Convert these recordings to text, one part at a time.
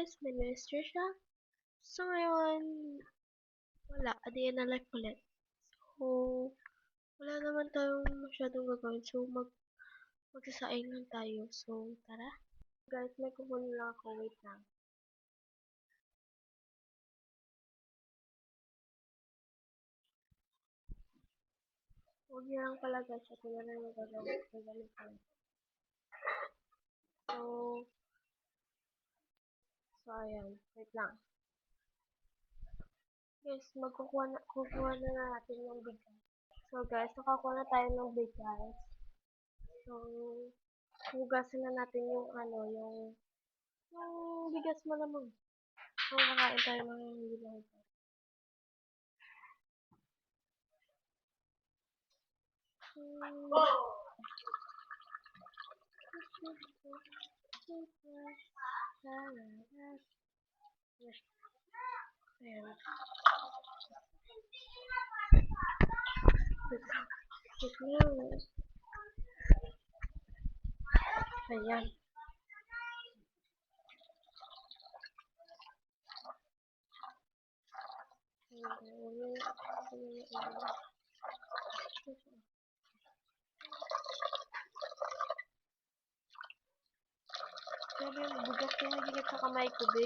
guys, my name is Trisha. So ngayon, wala, a day in a life ulit. So, wala naman tayong masyadong gagawin. So, magsasaing lang tayo. So, tara. Guys, may kukunin lang ako. Wait lang. Huwag niyo lang pala guys. Ito na lang yung gagawin. So, ayan. Wait lang. Guys, kukuha na natin yung bigas. So guys, nakakuha na tayo ng bigas. So, hugasan na natin yung yung bigas mo naman. So, kakain tayo ng bigas. Ayan. Ayan. Sabi yung bigas ko nagigit sa kamay ko, be.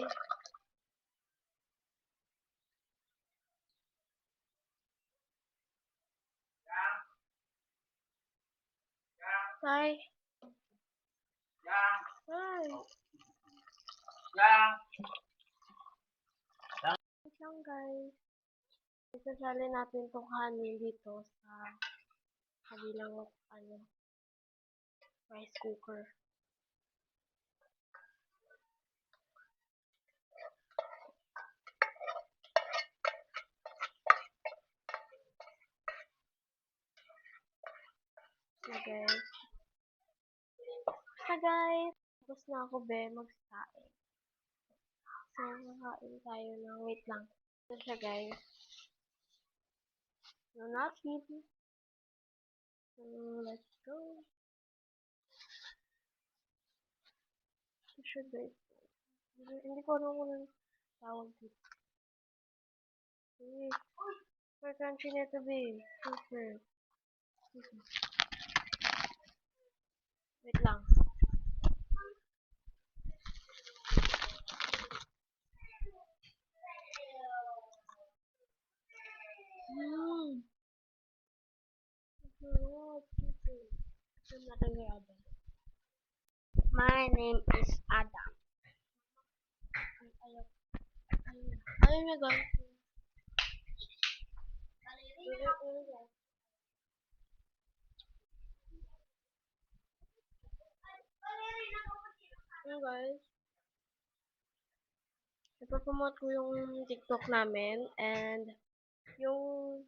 Tay. Tay. Wait lang, guys. Isasali natin itong kanin dito sa kabilang rice cooker. So guys, tapos na ako magsaing. So, kakain tayo ng wait lang. Ito siya guys. No, not eating. So, let's go. Ito siya guys. Hindi ko alam kung tawag dito. Super crunchy na ito, babe. Super. Wait lang. My name is Adam. Ayun na guys. Ayun guys. Ipapromote ko yung TikTok namin and yung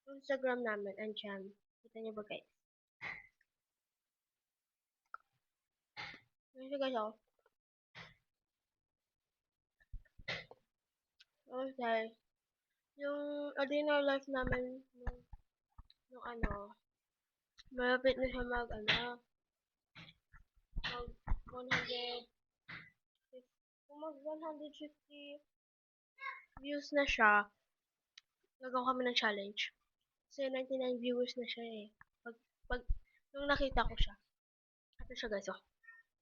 Instagram namin. Andyan. Kita niyo ba guys? Ayun siya guys oh. Okay guys. Yung ordinary life namin yung malapit na siya mag 100 kung mag 150 views na siya, gagawa kami ng challenge. Kasi 99 viewers na siya eh. Nung nakita ko siya. Ito siya guys oh.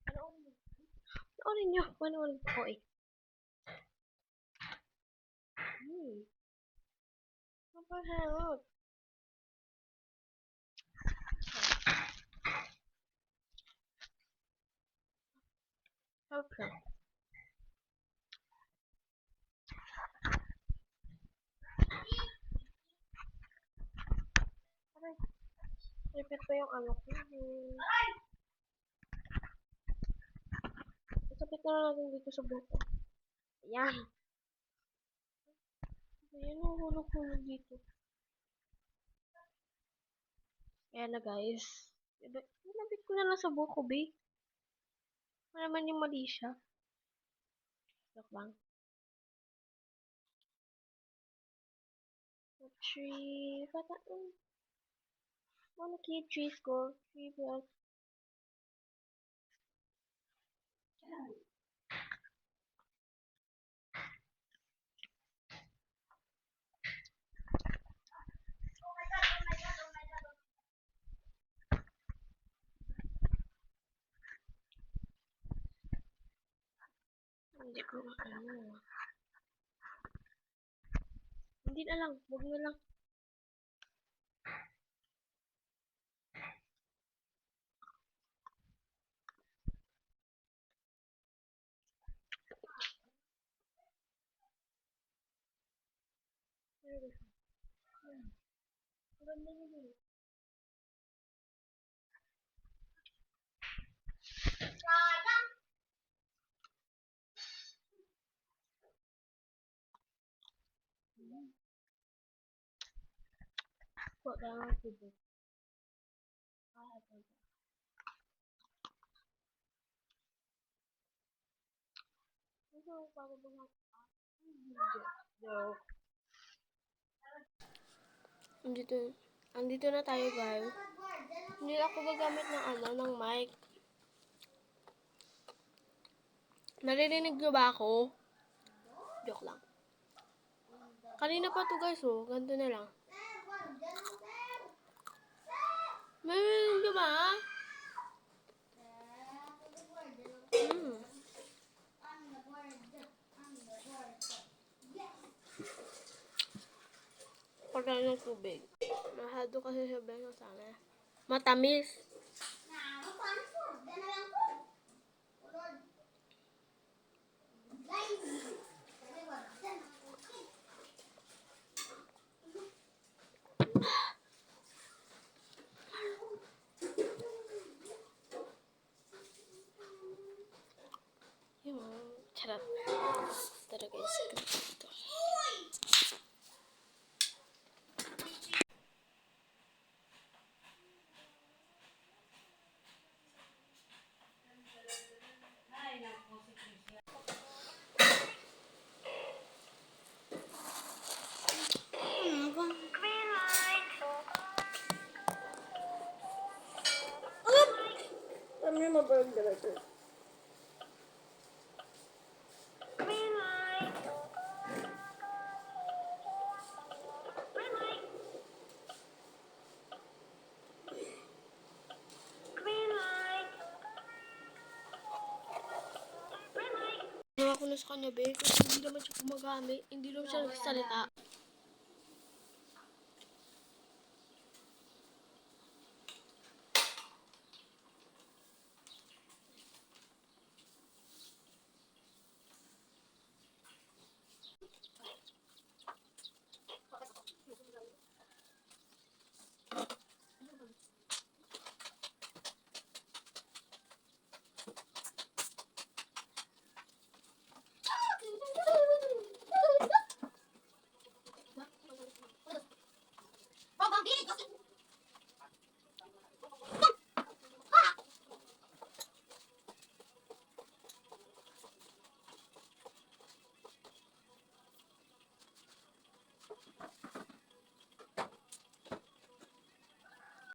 Panoorin nyo. Panoorin ko eh. Napahirap. Okay. Repeat pa yung ko. Isapit na natin dito sa buko. Ayan. Ayan ang hulog-hulog dito. Ayan na guys. Ilapit ko na lang sa buko, be. Ano naman yung mali siya. Look lang. 3, Ano key 3 score? 3 plus. Hindi ko ano. Hindi na lang. Huwag na lang. Maganda yun eh. Huwag na lang tubig. Ano para ba nga? Joke. Andito na tayo guys. Hindi ako gagamit ng ng mic. Naririnig nyo ba ako? Joke lang. Kanina pa to guys oh. Ganito na lang. Naririnig nyo ba? Pagkain ng tubig. Mahado kasi sabihin ko sana. Matamis. Yung charot. Tara guys. Ito. Ano yung maburger ito? Nawa ko na sa kanya, be, kasi hindi naman siya gumagamit, hindi naman siya nagsalita.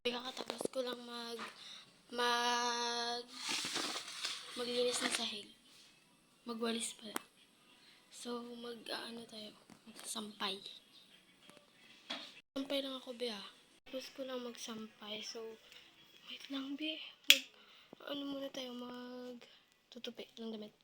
Kakatapos ko lang maglinis ng sahig. Magwalis pala. So, tayo. Magsampay. Sampay lang ako, be, ah. Tapos ko lang magsampay. So, wait lang, be. Muna tayo, tutupi ng damit.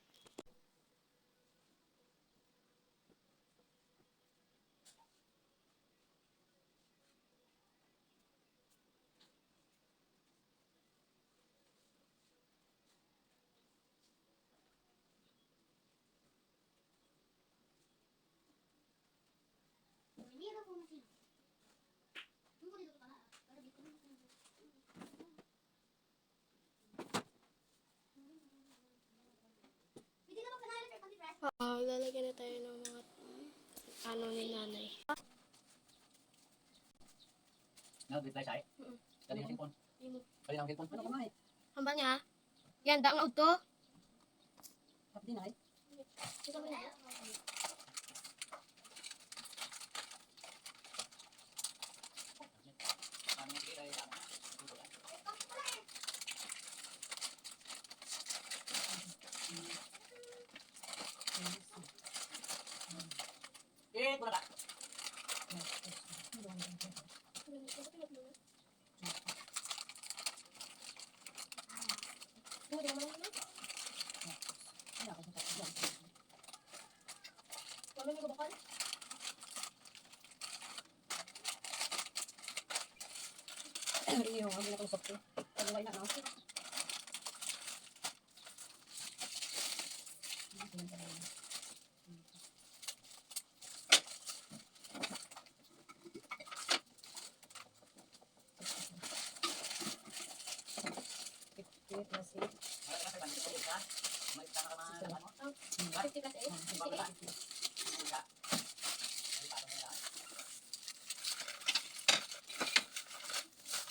Lalagyan na tayo ng mga ni nanay. Nag-reply siya eh. Dali ng cellphone. Dali ng cellphone. Ano kumain? Hamba niya? Yan, daang auto. Hindi na eh. Ito mo na. Eh, wala ka. Kami may kabakal. Hindi yung kami na kung sakto. Pagaway na, no?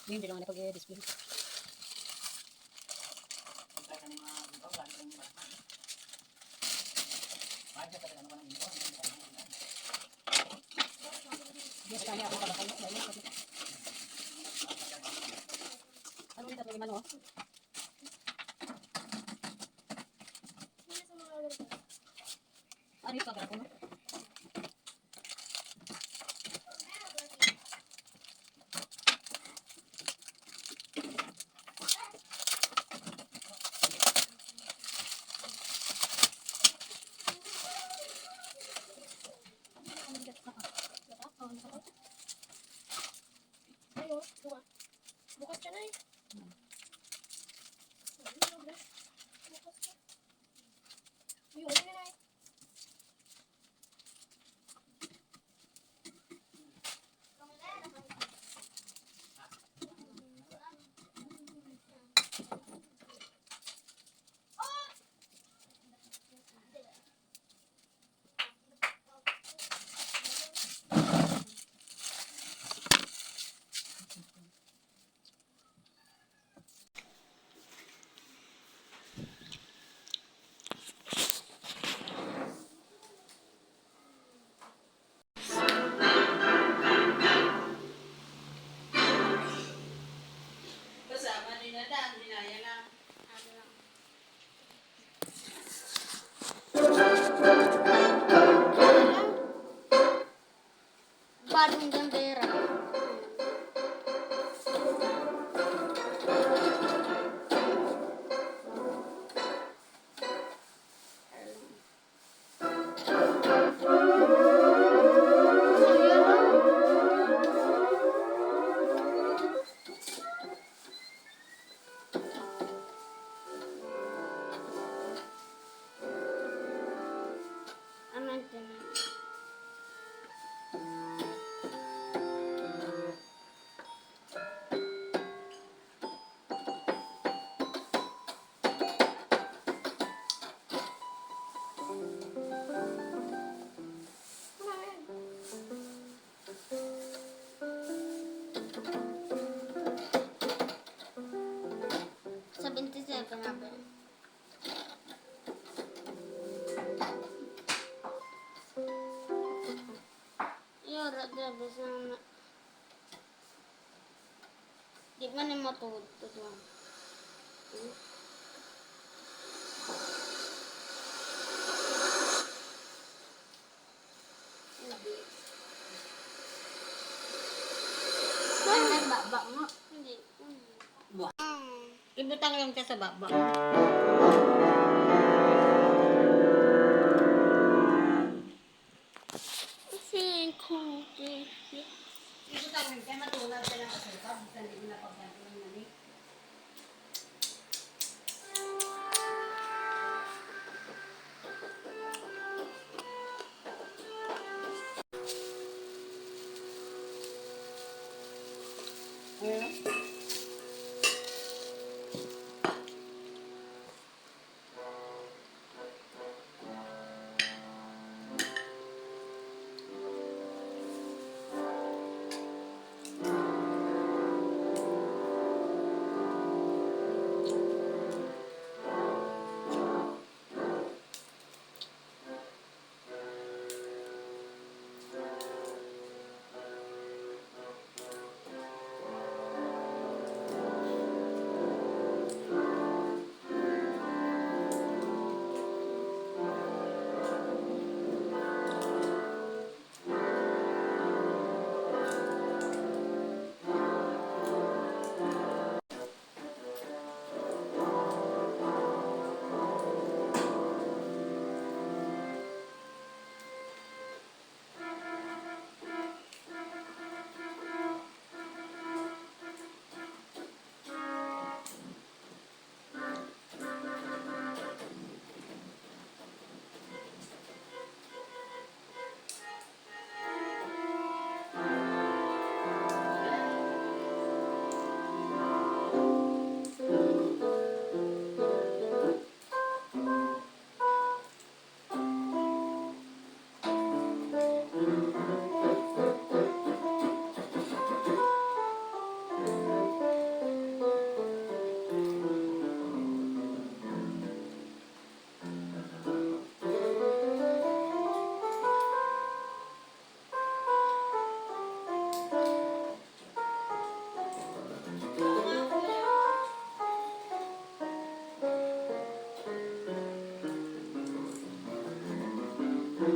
Hindi naman napag-display. Yes, kaya ako kabakal. Ano yung tatlo naman, oh? Ano yung pagkakako, no? Ayo, bukas. Bukas ka na eh. Bukas ka. Ayun, ayun na eh. Badung gembira. Aman din. Sa 27 na ba? Yora, dabi sa na... Di man yung matuto doon. Hindi. Ay, nagbaba mo. Hindi. Ibutang lang ka sa baba. Ibutang lang ka, matulad ka lang kasi ka. Hindi mo na pagkanto ng nani. Ayun. Kahit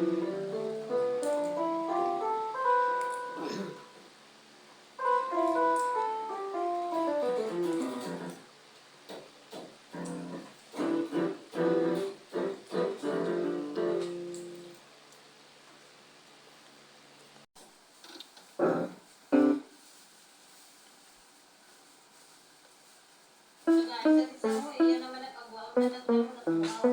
sa mo, iyan naman nag-agwaw na nagtrabaho.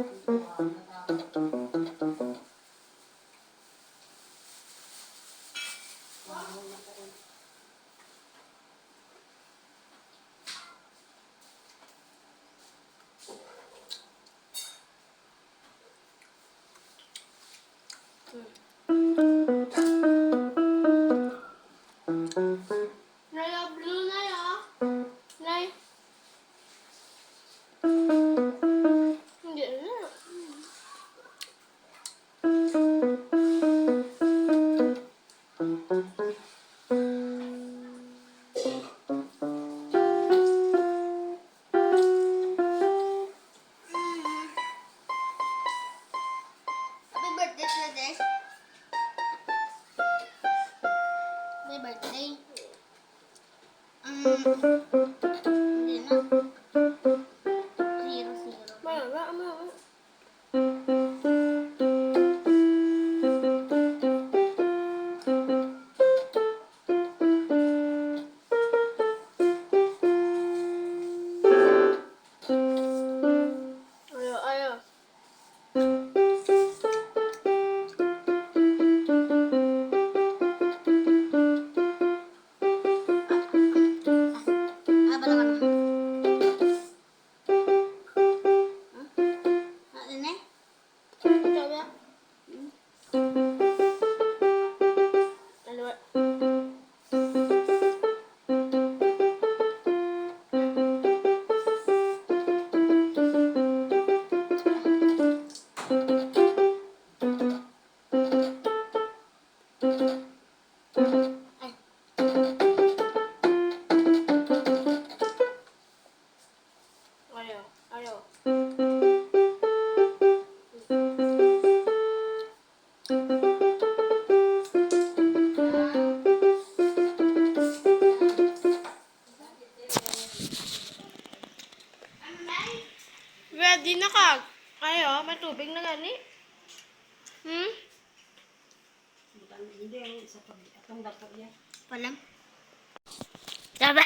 Naya, blue na ya. Nay. Hindi na. Happy birthday, Nades. Happy birthday. Hindi na. 0-0. Mama. Ayaw. Apa naman? Ano na? Ito ba? Ano ba? Ayaw. Ready na ka? Ayaw, may tubig na gani. Hmm? Hindi, ang isa pa. Atong dako yan. Palam. Tama.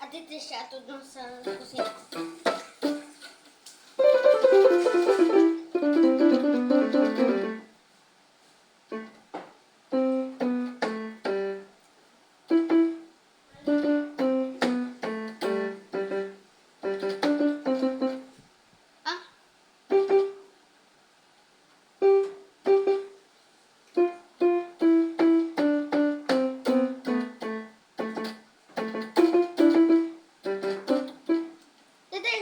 At ito siya ito dun sa kusina. Ah? Dede,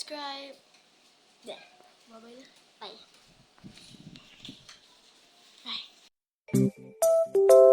subscribe. There. Bye-bye na. Bye. Bye.